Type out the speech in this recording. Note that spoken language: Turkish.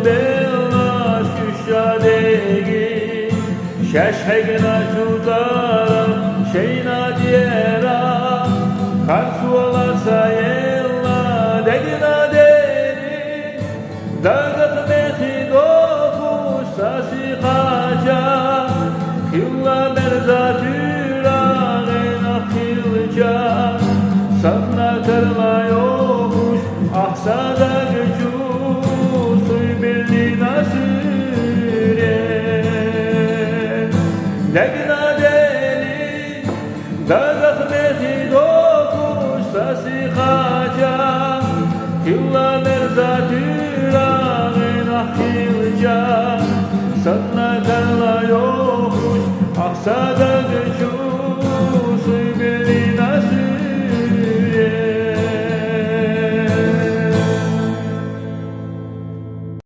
bella şüşadegi şeşhegna şudara şeyna diyera karsu olarsa yella degna deri dağıt mehi dokuş sasi kaca kılla berzatüra gena kılca satna karla yokuş ahsada gücü suy belli nasire degna deli dağıt mehi dokuş sasi kaca kılla berzatüra gena kılca satna karla yokuş ahsada